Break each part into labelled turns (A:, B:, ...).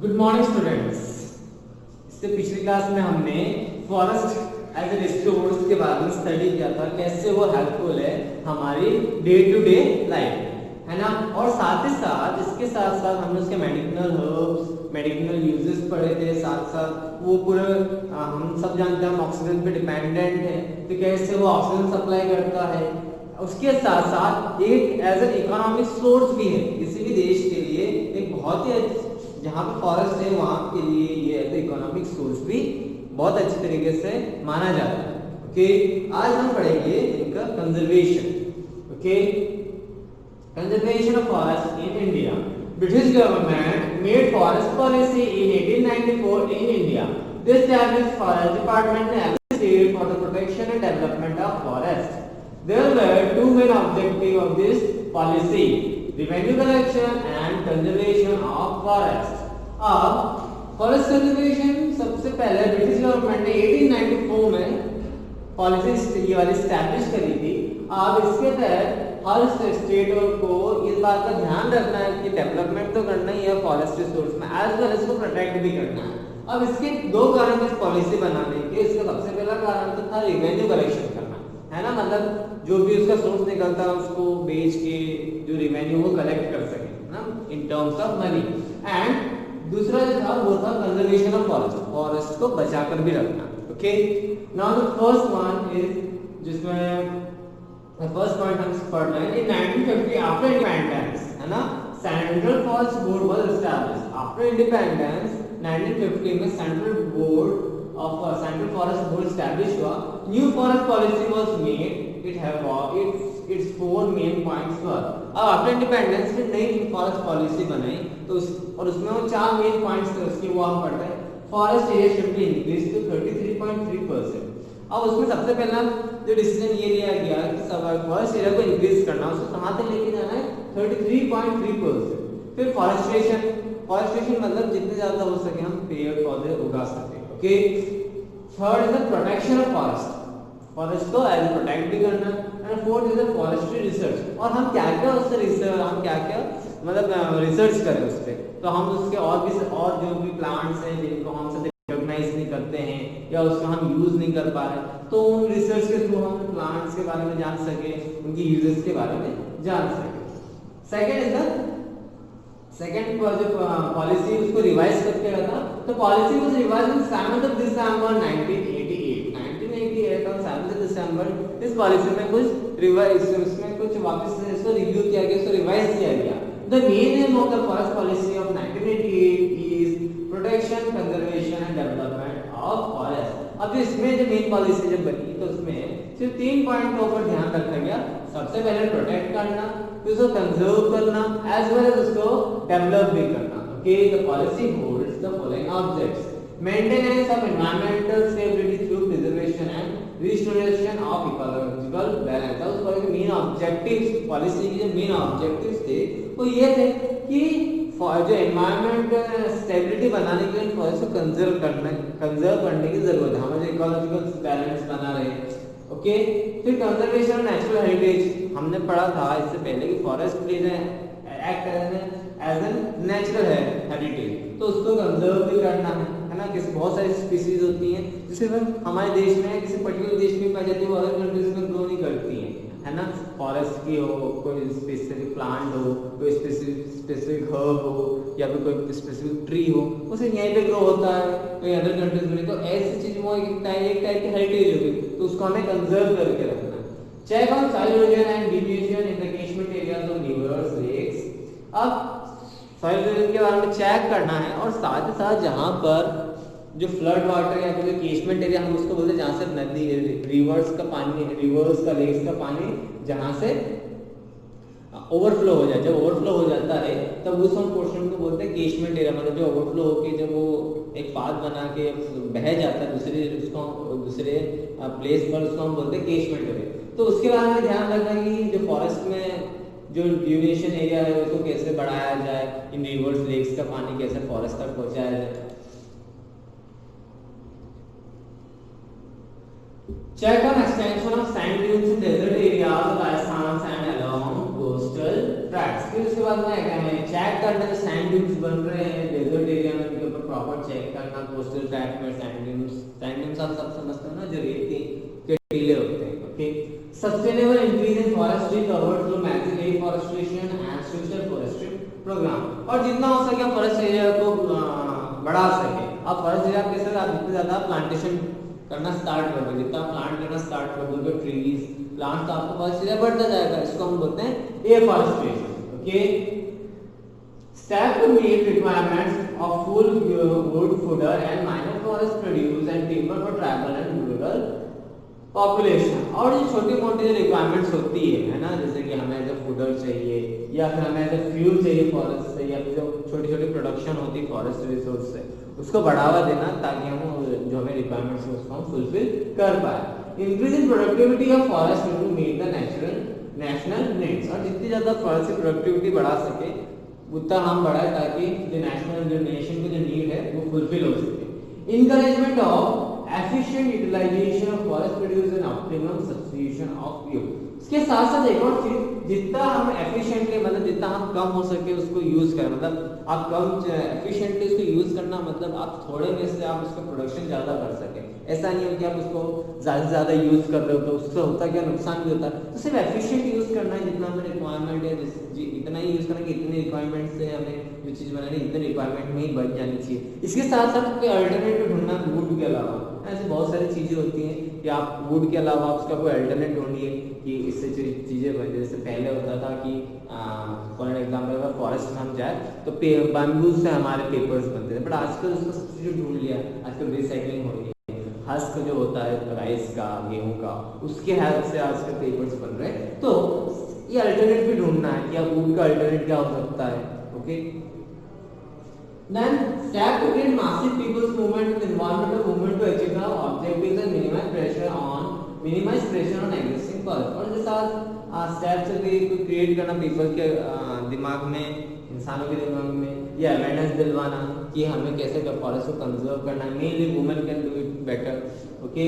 A: Good morning students. इससे पिछली class में हमने फॉरेस्ट एज ए रिसोर्स के बारे में स्टडी किया था, कैसे वो हेल्पफुल है हमारी डे टू डे लाइफ में, है ना। और साथ ही साथ इसके साथ साथ हमने उसके मेडिसिनल हर्ब्स, मेडिसिनल यूजेस पढ़े थे। साथ साथ वो पूरे हम सब जानते हैं हम ऑक्सीजन पे डिपेंडेंट है, तो कैसे वो ऑक्सीजन सप्लाई करता है। उसके साथ साथ एक एज एन इकोनॉमिक सोर्स भी है किसी भी देश के लिए, एक बहुत ही जहाँ पे फॉरेस्ट है वहाँ के लिए ये एज इकोनॉमिक सोर्स भी बहुत अच्छी तरीके से माना जाता है। ओके, आज हम पढ़ेंगे इनका conservation. Okay, conservation of forest in India. British government made forest policy in 1894 in India. They established forest department in every state for the protection and development of forest. There were two main objectives of this policy: revenue collection and conservation of forest. अब forest conservation सबसे पहले British government ने 1894 में policy ये वाली establish करी थी। अब इसके तहत हर स्टेट को इस बात का ध्यान रखना है कि डेवलपमेंट तो करना ही है फॉरेस्ट रिसोर्स में, एज वेल इसको प्रोटेक्ट भी करना है। अब इसके दो कारण थे पॉलिसी बनाने के। इसका सबसे पहला कारण तो था रिवेन्यू कलेक्शन करना, है ना। मतलब जो भी उसका सोर्स निकलता है उसको बेच के जो रिवेन्यू वो कलेक्ट कर सके ना, in terms of money. And दूसरा जो था वो था कंजर्वेशन ऑफ फॉरेस्ट, फॉरेस्ट को बचाकर भी रखना। Okay, now the first one is, जिसमें फर्स्ट पॉइंट हम पढ़ रहे हैं, इन 1950 आफ्टर इंडिपेंडेंस, है ना, central forest board was established. After independence 1950 में central board of central forest board establish हुआ। New forest policy was made. It have its four main points were। अब आफ्टर इंडिपेंडेंस में नई फॉरेस्ट पॉलिसी बनाई तो और उसमें वो चार मेन पॉइंट्स थे उसके, वो हम पढ़ते हैं। Forest area should be increase to 33.3%। अब उसमें सबसे पहला जो डिसीजन ये लिया गया कि सब फॉरेस्ट एरिया को इंक्रीज करना, उसको कहां तक लेके जाना है, 33.3%। फिर फॉरेस्टेशन मतलब जितने ज्यादा हो सके हम पेड़ पौधे उगा सके। Okay, third is the protection of forest, forest को एज प्रोटेक्ट भी करना। And fourth is the forestry research, और हम क्या क्या उससे रिसर्च, हम क्या क्या मतलब रिसर्च करें उस पर, तो हम उसके और जो भी प्लांट्स हैं जिनको हम सब रिकॉग्नाइज नहीं करते हैं या उसका हम यूज नहीं कर पा रहे, तो उन रिसर्च के थ्रू हम प्लांट्स के बारे में जान सके, उनकी यूजेस के बारे में जान सके। सेकेंड इज द सेकेंड जो पॉलिसी उसको रिवाइज करके रहा था, तो policy was revised on 7 December 1988 on 7 दिसंबर। इस पॉलिसी में कुछ रिवाइज, उसमें कुछ वापस से इसको रिव्यू किया गया, इसको रिवाइज किया गया। The main M of the forest policy of 1988 is protection, conservation and development of forest. अब इसमें जो मेन पॉलिसी जब बनी तो उसमें सिर्फ 3 पॉइंटों पर ध्यान रखा गया। सबसे पहले प्रोटेक्ट करना, फिर उसको कंजर्व करना, एज वेल एज उसको डेवलप भी करना। Okay, the policy holds the following objects: maintenance of environmental stability through preservation and restoration of ecological balance. उस पर मेन ऑब्जेक्टिव्स, पॉलिसी के जो मेन ऑब्जेक्टिव्स थे वो ये थे कि जो एनवायरमेंट स्टेबिलिटी बनाने के लिए फॉरेस्ट को कंजर्व करने की जरूरत है, हमारे इकोलॉजिकल बैलेंस बना रहे। ओके, फिर कंजर्वेशन ऑफ नेचुरल हेरिटेज, हमने पढ़ा था इससे पहले कि forest plays act as an natural heritage, तो उसको कंजर्व भी करना है ना। किसी बहुत सारी स्पीसीज होती हैं जिसे हमारे देश में किसी पर्टिकुलर देश में पाई जाती है, वो अदर कंट्रीज में ग्रो नहीं करती हैं, है ना। फॉरेस्ट की हो, कोई स्पेसिफिक प्लांट हो, कोई स्पेसिफिक हर्ब हो या फिर कोई स्पेसिफिक ट्री हो, उसे यहीं पे ग्रो होता है, कोई अदर कंट्रीज में नहीं। तो ऐसी चीज वो एक टाइप की हेरिटेज होगी, तो उसको हमें कंजर्व करके रखना है। Check on soil erosion and deposition in the catchment areas of rivers, lakes. अब सॉइल इरोजन के बारे में चेक करना है, और साथ ही साथ जहाँ पर जो फ्लड वाटर या फिर जो कैचमेंट एरिया हम उसको बोलते हैं, जहाँ से नदी, रिवर्स का पानी, रिवर्स का, लेक्स का पानी जहाँ से ओवरफ्लो हो जाए, जब ओवरफ्लो हो जाता है तब उस हम पोर्शन को बोलते हैं कैचमेंट एरिया। मतलब जो ओवरफ्लो होके जब वो एक पाथ बना के बह जाता है दूसरे प्लेस पर, उसको हम बोलते हैं कैचमेंट एरिया। तो उसके बारे में ध्यान रखना कि जो फॉरेस्ट में जो ड्यूरेशन एरिया है उसको कैसे बढ़ाया जाए, इन रिवर्स, लेक्स का पानी कैसे फॉरेस्ट तक पहुंचाया जाए। Check on extension of sand dunes in desert areas of Rajasthan and along coastal tracks. फिर उसके बाद में क्या है, चेक करना जो सैंड ड्यून्स बन रहे हैं डेजर्ट एरिया में, उनके ऊपर प्रॉपर चेक करना। कोस्टल ट्रैक में सैंड ड्यून्स आप सब समझते हो ना, जो रेत के टीले होते हैं। Okay, sustainable increase in forestry covered through massive afforestation and social forestry programme. और जितना हो सके फॉरेस्ट एरिया को बढ़ा सके। अब फॉरेस्ट एरिया कैसे, आप जितने ज्यादा प्लांटेशन करना स्टार्ट कर दो, जितना प्लांट करना स्टार्ट कर दोगे ट्रीज प्लांट, तो आपका फॉरेस्ट एरिया बढ़ता जाएगा। इसको हम बोलते हैं afforestation. Okay, step to meet requirements of full wood fodder and minor forest produce and timber for tribal and rural population। और जो छोटी मोटी जो रिक्वायरमेंट्स होती है ना, जैसे कि हमें जो फूडर चाहिए या फिर हमें जो फ्यूल चाहिए फॉरेस्ट से, या फिर जो छोटी छोटी प्रोडक्शन होती है फॉरेस्ट रिसोर्स से, उसको बढ़ावा देना ताकि हम जो हमें रिक्वायरमेंट्स है उसको हम फुलफिल कर पाए। Increase in productivity of forest to meet the national needs. और जितनी ज्यादा फॉरेस्ट की प्रोडक्टिविटी बढ़ा सके उतना हम बढ़ाए ताकि जो नेशनल जो नेशन की जो नीड है वो फुलफिल हो सके। Encouragement of efficient utilisation of forest produce and optimum substitution of fuel. इसके साथ साथ एक और चीज, जितना हम एफिशिएंटली मतलब जितना हम कम हो सके उसको यूज करें। मतलब आप कम एफिशिएंटली उसको यूज करना मतलब आप थोड़े में से आप उसका प्रोडक्शन ज्यादा कर सके। ऐसा नहीं हो कि आप उसको ज्यादा से ज्यादा यूज कर रहे हो तो उससे होता क्या नुकसान भी होता है। तो सिर्फ एफिशिएंट यूज करना है, जितना हमें रिक्वायरमेंट है इतना ही यूज करना कि इतने रिक्वायरमेंट से हमें जो चीज बनानी है इतने रिक्वायरमेंट में ही बच जानी चाहिए। इसके साथ साथ कोई अल्टरनेटिव ढूंढना वुड के अलावा। ऐसे बहुत सारी चीजें होती हैं कि आप वुड के अलावा उसका कोई अल्टरनेट ढूंढिए कि इससे चीजें बन। जैसे पहले होता था कि फॉर एग्जाम्पल अगर फॉरेस्ट में हम जाए तो बैम्बू से हमारे पेपर्स बनते थे, बट आजकल उसका सब्स्टिट्यूट ढूंढ लिया। आजकल रिसाइकलिंग हो रही है, हस्क जो होता है राइस का गेहूं का उसके हेल्प से आजकल पेपर्स बन रहे हैं। तो ये अल्टरनेट भी ढूंढना है कि अब वुड का अल्टरनेट क्या हो सकता है। Okay, then step to create massive people's movement and environmental movement to achieve the objectives and minimize pressure on existing forest। और इसके साथ स्टेप से क्रिएट करना पीपल के दिमाग में, इंसानों के दिमाग में ये अवेयरनेस दिलवाना कि हमें कैसे फॉरेस्ट को कंजर्व करना है। Mainly women can do it better. Okay,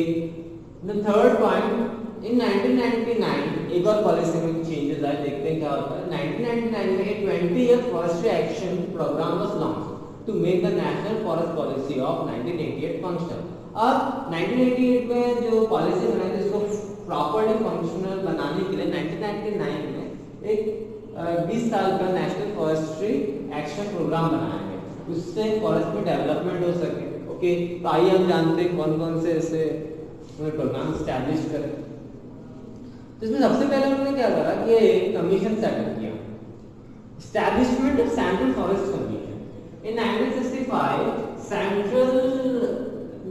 A: the third point, in 1999 एक और पॉलिसी में चेंजेस आए, देखते हैं क्या होता है। 1999 में 20-year forestry action programme was launched to make the national forest policy of 1988 functional. अब 1988 में जो पॉलिसी बनाई थी उसको प्रॉपर्ली फंक्शनल बनाने के लिए 1999 में एक 20 साल का नेशनल फॉरेस्ट्री एक्शन प्रोग्राम बनाया गया, उससे फॉरेस्ट में डेवलपमेंट हो सके। ओके, तो आइए हम जानते हैं कौन कौन से ऐसे प्रोग्राम स्टैब्लिश करें। तो इसमें सबसे पहले उन्होंने क्या करा कि एक कमीशन सेटअप किया, establishment of central forest commission. In 1965, central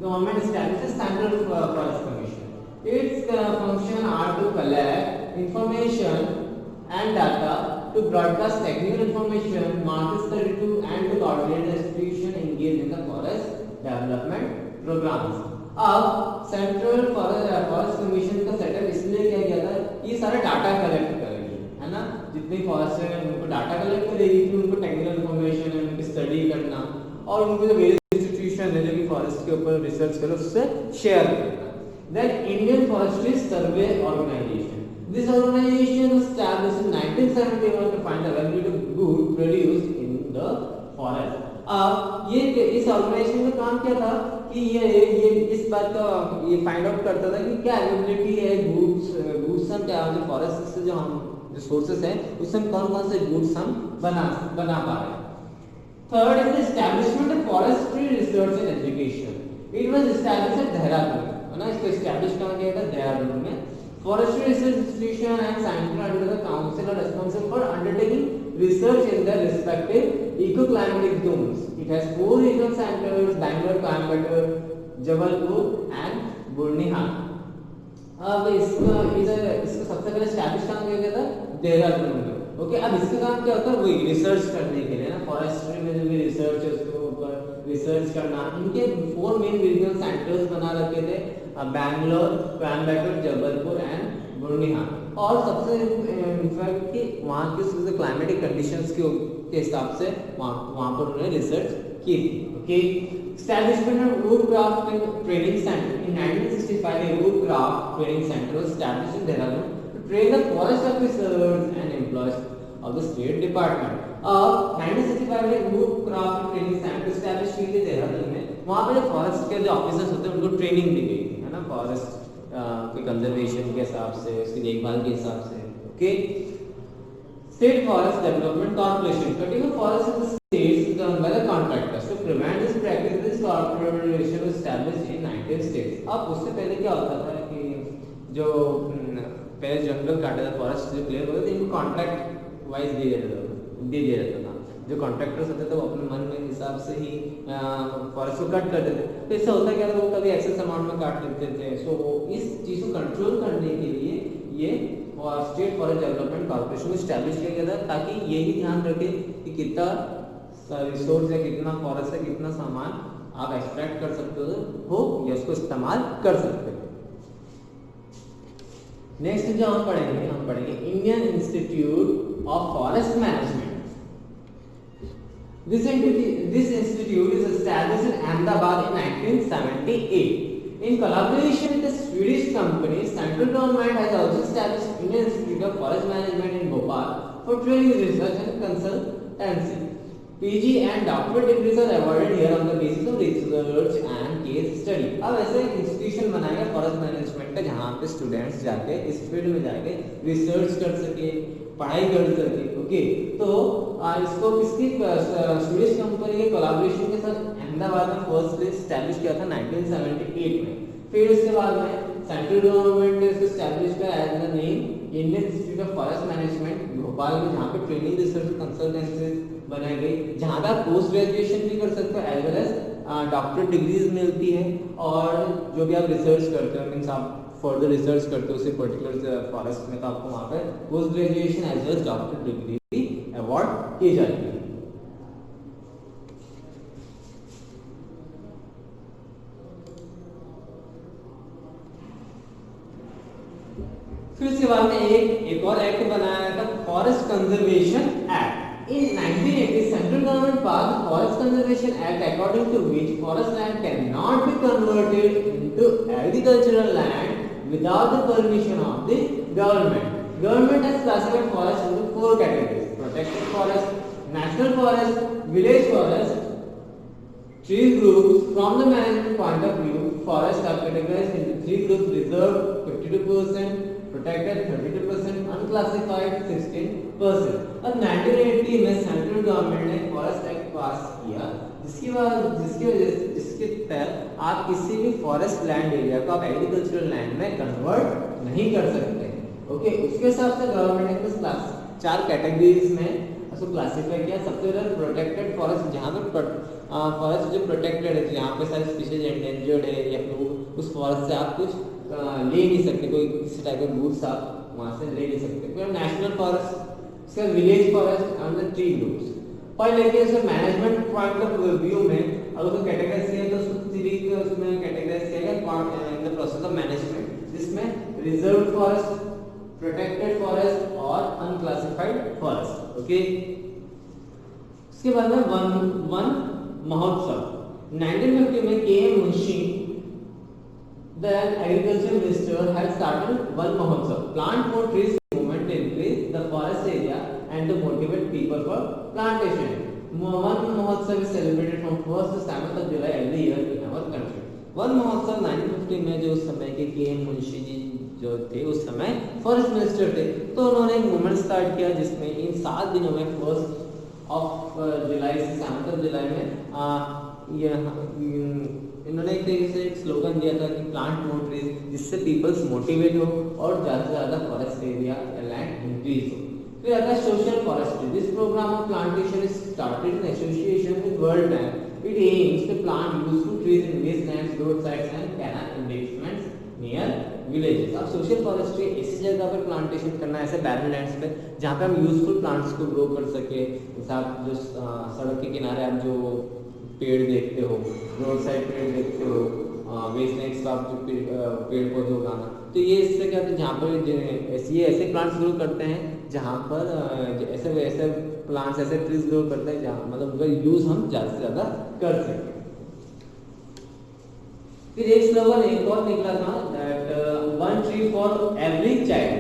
A: government established Central Forest Commission. Its function are to collect information and data, to broadcast technical information, market study to and to coordinate the institution engaged in the forest development programs। अब central forest commission का setup इसलिए किया गया था, ये सारा data collect करेगी, है ना, जितनी फॉरेस्ट है उनको डाटा कलेक्ट करेगी, फिर उनको टेक्निकल इन्फॉर्मेशन है उनकी स्टडी करना और उनको जो वेरियस इंस्टीट्यूशन है जो कि फॉरेस्ट के ऊपर रिसर्च करे उससे शेयर करना। Then Indian forestry survey organisation, this organisation was established in 1971 to find the valuable good produced in the forest. अब ये इस ऑर्गेनाइजेशन का काम क्या था कि ये इस बात का ये फाइंड आउट करता था कि क्या अवेलेबिलिटी है गुड्स हम क्या फॉरेस्ट से जो हम जो सोर्सेस है उससे हम कौन-कौन से गुड्स हम बना पा रहे हैं। Third is the establishment of forestry research and education. It was established at Dehradun, है ना, इसको एस्टैब्लिश कहा गया था देहरादून में। Forestry research institution and centre under the council are responsible for undertaking research in their respective eco-climatic zones. It has 4 regional centers: Bangalore, Coimbatore, Jabalpur and Burniha. अब इसका सबसे पहले स्टैब्लिश कहाँ किया गया था? देहरादून में। ओके, अब इसका काम क्या होता है? वही रिसर्च करने के लिए ना, फॉरेस्ट्री में जो भी रिसर्च है उसके ऊपर रिसर्च करना। इनके 4 मेन रीजनल सेंटर्स बना रखे थे, बैंगलोर, कोयम्बटूर, जबलपुर एंड बुर्निहा। और सबसे इनफैक्ट कि वहाँ की क्लाइमेटिक कंडीशंस के हिसाब से वहाँ पर उन्होंने रिसर्च की थी। Okay, establishment of Woodcraft Training Center in 1965, a Woodcraft Training Center was established in Dehradun to train the forest officers and employees। of the State Department. अब 1965 में वुडक्राफ्ट ट्रेनिंग सेंटर एस्टैब्लिश की गई देहरादून में। वहाँ पे जो फॉरेस्ट के जो ऑफिसर्स होते हैं उनको ट्रेनिंग दी गई थी, है ना, फॉरेस्ट के कंजर्वेशन के हिसाब से, उसकी देखभाल के हिसाब से। Okay, State Forest Development Corporation, cutting of forests in the states is done by the contractors. To prevent this practice, this corporation was established in 19 states. अब उससे पहले क्या होता था कि जो पहले जंगल काटे थे, फॉरेस्ट जो क्लियर होते थे, इनको कॉन्ट्रैक्ट वाइज दे दिया जाता था। जो कॉन्ट्रैक्टर्स होते थे वो अपने मन में हिसाब से ही फॉरेस्ट को कट करते थे। तो इससे होता क्या था, वो कभी एक्सेस अमाउंट में काट लेते थे। सो इस चीज़ को कंट्रोल करने के लिए ये स्टेट फॉरेस्ट डेवलपमेंट कॉर्पोरेशन को स्टैब्लिश किया गया था, ताकि यही ध्यान रखे कि कितना रिसोर्स है, कितना फॉरेस्ट है, कितना सामान आप एक्सट्रैक्ट कर सकते हो या उसको इस्तेमाल कर सकते हो। नेक्स्ट जो हम पढ़ेंगे Indian Institute of Forest management. This institute is established in Ahmedabad in 1978. In collaboration with the Swedish company, central government has also established Indian Institute of Forest Management in Bhopal for training, research and consultancy. PG and doctorate degrees are awarded here on the basis of research and case study. अब ऐसा एक institution बनाएगा forest management का, जहाँ पे students जाके इस field में जाके रिसर्च कर सके, पढ़ाई कर सके। ओके, तो इसको किसकी स्वीडिश कंपनी के कोलैबोरेशन के साथ अहमदाबाद में फर्स्ट डे स्टैब्लिश किया था 1978 में। फिर उसके बाद में सेंट्रल गवर्नमेंट ने इसको स्टैब्लिश किया as the name Indian Institute of Forest Management Bhopal में, जहाँ पे ट्रेनिंग रिसर्च कंसल्टेंसी बनाई गई, जहाँ पे आप पोस्ट ग्रेजुएशन भी कर सकते हो as well as doctorate degrees मिलती है। और जो भी आप रिसर्च करते हो, मीन्स आप फर्दर रिसर्च करते हो उसी पर्टिकुलर फॉरेस्ट में, तो आपको वहाँ पे post graduation as well as doctorate degree भी अवार्ड की जाती है। फिर उसके बाद में एक और एक्ट बनाया गया था, forest conservation act. In 1980, central government passed the Forest Conservation Act, according to which forest land cannot be converted into agricultural land without the permission of the government. Government has classified forest into 4 categories: protected forest, national forest, village forest, tree groups. From the management point of view, forests are categorized into 3 groups: reserved 52%, protected 32%, unclassified 16%। और 1980 में central government ने forest act पास किया, जिसके तहत आप किसी भी forest land area को आप एग्रीकल्चरल लैंड में कन्वर्ट नहीं कर सकते। ओके, उसके हिसाब से गवर्नमेंट ने कुछ 4 कैटेगरीज में उसको क्लासिफाई किया। सबसे पहले प्रोटेक्टेड फॉरेस्ट, जहाँ पे फॉरेस्ट जो प्रोटेक्टेड है, जहाँ पे सारी स्पीशीज एंडेंजर्ड है या फिर उस फॉरेस्ट से आप कुछ ले नहीं सकते, कोई किसी टाइप का गुड्स आप वहाँ से ले नहीं सकते। फिर नेशनल फॉरेस्ट, इसका village forest and the tree groups. पहले के इसमें मैनेजमेंट पॉइंट ऑफ व्यू में अगर उसको कैटेगराइज किया तो उसमें कैटेगराइज किया गया in the process of management, जिसमें रिजर्व फॉरेस्ट, प्रोटेक्टेड फॉरेस्ट और अनक्लासिफाइड फॉरेस्ट। ओके, उसके बाद में वन महोत्सव 1950 में के Munshi the agriculture minister had started Van Mahotsav, plant more trees movement to increase the forest area and to motivate people for plantation. Van Mahotsav is celebrated from 1st to 7th of July every year in our country. Van Mahotsav 1950 में जो उस समय के के मुंशी जी जो थे, उस समय फॉरेस्ट मिनिस्टर थे, तो उन्होंने एक मूवमेंट स्टार्ट किया जिसमें इन 7 दिनों में 1st ऑफ जुलाई से 7th ऑफ जुलाई में इन्होंने एक तरीके से एक स्लोगन दिया था कि प्लांट मोर ट्रीज, जिससे पीपल्स मोटिवेट हो और ज़्यादा से ज़्यादा फॉरेस्ट एरिया लैंड इंक्रीज हो। फिर आता है social forestry. This programme of plantation is started in association with World Bank. It aims to plant useful trees in wastelands, road sides and canal embankments near villages. अब social forestry ऐसी जगह पर plantation करना, ऐसे बैरन lands पे जहाँ पे हम यूजफुल प्लांट्स को ग्रो कर सके। आप जो सड़क के किनारे आप जो पेड़ देखते हो, रोड साइड पेड़ देखते हो, वेस्टलैंड्स का आप जो पेड़ पौधे उगाना, तो ये इससे क्या होता है, जहाँ पर ये ऐसे प्लांट्स ग्रो करते हैं जहाँ पर ऐसे प्लांट्स, ऐसे ट्रीज ग्रो करते हैं जहाँ मतलब उनका यूज हम ज़्यादा से ज़्यादा कर सकें। फिर एक स्लोगन एक और निकला था, that 1 tree for every child।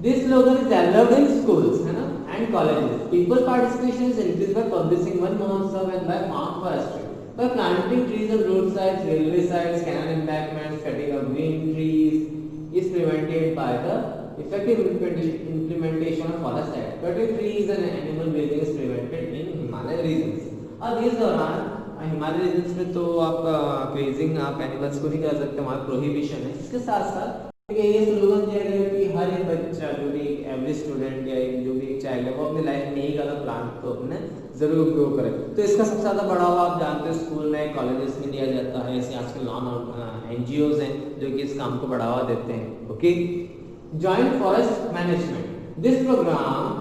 A: This slogan is developed in schools, है ना, and colleges. People participation is increased by publishing one Mahotsav and by farm forestry. By planting trees on roadsides, railway sides, canal embankments, cutting of green trees is prevented by the effective implementation of forest act. Cutting trees and animal grazing is prevented in Himalaya regions. अब इस दौरान Himalaya regions में तो आप grazing आप animals को नहीं कर सकते, वहाँ प्रोहिबिशन है। इसके साथ साथ ये स्लोगन दिया गया कि हर एक बच्चा जो भी एक एवरेज स्टूडेंट या एक जो भी एक चाइल्ड है वो अपनी लाइफ में एक अलग प्लांट तो अपने जरूर ग्रो करे। तो इसका सबसे ज्यादा बढ़ावा आप जानते हो स्कूल में कॉलेजेस में दिया जाता है। ऐसे आजकल नॉन एनजीओज हैं जो कि इस काम को बढ़ावा देते हैं। Okay, joint forest management, this programme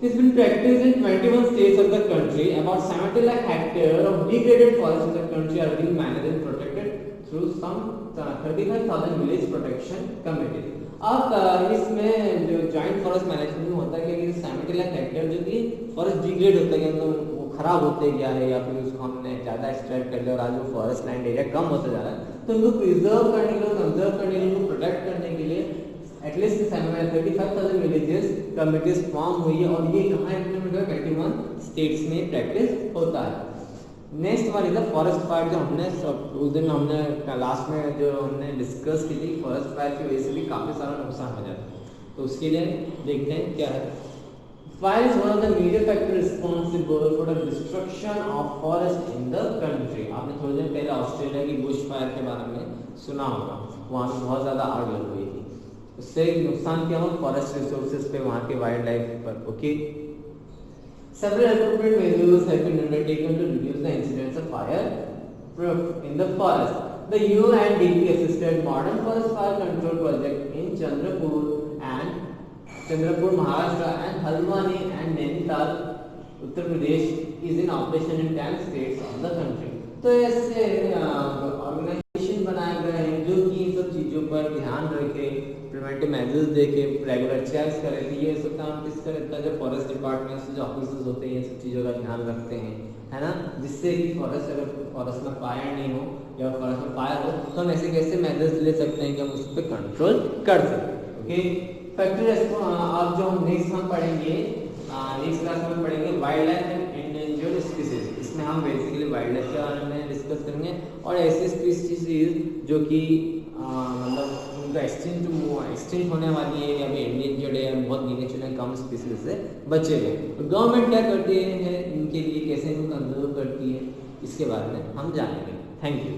A: has been practiced in 21 states of the country. About 70 lakh hectares of degraded forests in the country are being managed and protected through some 35,000 village protection committees. अब इसमें जो joint forest management में होता है कि 70 lakh hectare जो कि forest degrade होता है, वो खराब होते गया है या फिर उसको हमने ज़्यादा एक्सट्रैक्ट कर लिया और आज वो फॉरेस्ट लैंड एरिया कम होता जा रहा है, तो उनको प्रिजर्व करने के लिए, कंजर्व करने के लिए, उनको प्रोटेक्ट करने के लिए एटलीस्ट 35,000 विलेजेस कमिटीज फॉर्म हुई है। और ये कहाँ इम्प्लीमेंट हुआ? 21 स्टेट्स में प्रैक्टिस होता है। Next one is the forest fire, जो हमने उस दिन हमने लास्ट में जो हमने डिस्कस की थी, फॉरेस्ट फायर की वजह से भी काफ़ी सारा नुकसान हो जाता है। तो उसके लिए देखते हैं क्या है। Fire is one of the major factor responsible for the destruction of forest in the country. आपने थोड़े दिन पहले ऑस्ट्रेलिया की बुश फायर के बारे में सुना होगा, वहाँ पे बहुत ज़्यादा आग लग गई थी। उससे नुकसान क्या हुआ? फॉरेस्ट रिसोर्सेज पे, वहाँ के वाइल्ड लाइफ पर। Okay, several appropriate measures have been undertaken to reduce the incidence of fire in the forest. The UNDP assisted modern forest fire control project in Chandrapur, Maharashtra and Halwani and Nainital, Uttar Pradesh is in operation in 10 states of the country. तो ऐसे organisation बनाए गए हैं जो कि इन सब चीज़ों पर ध्यान रखे, प्रिवेंटिव मेजर्स देखे, रेगुलर चेक्स करे। तो ये सब काम किसका रहता है? जो फॉरेस्ट डिपार्टमेंट जो ऑफिसर्स होते हैं ये सब चीज़ों का ध्यान रखते हैं, है ना, जिससे कि फॉरेस्ट अगर फॉरेस्ट में फायर नहीं हो या फॉरेस्ट में फायर हो तो हम ऐसे कैसे मेजर्स ले सकते हैं कि हम उस पर कंट्रोल कर सकें। ओके, फैक्ट्री अब जो हम नेक्स्ट हम पढ़ेंगे, नेक्स्ट क्लास में पढ़ेंगे wild life and endangered species. इसमें हम बेसिकली वाइल्ड लाइफ के बारे में डिस्कस करेंगे और ऐसी स्पीसीज जो कि मतलब उनका एक्सटिंक्ट होने वाली है या फिर एंडेंजर्ड है या बहुत गिने चुने कम स्पीसीज से बचे हुए। तो गवर्नमेंट क्या करती है इनके लिए, कैसे इनको कंजर्व करती है, इसके बारे में हम जानेंगे। Thank you.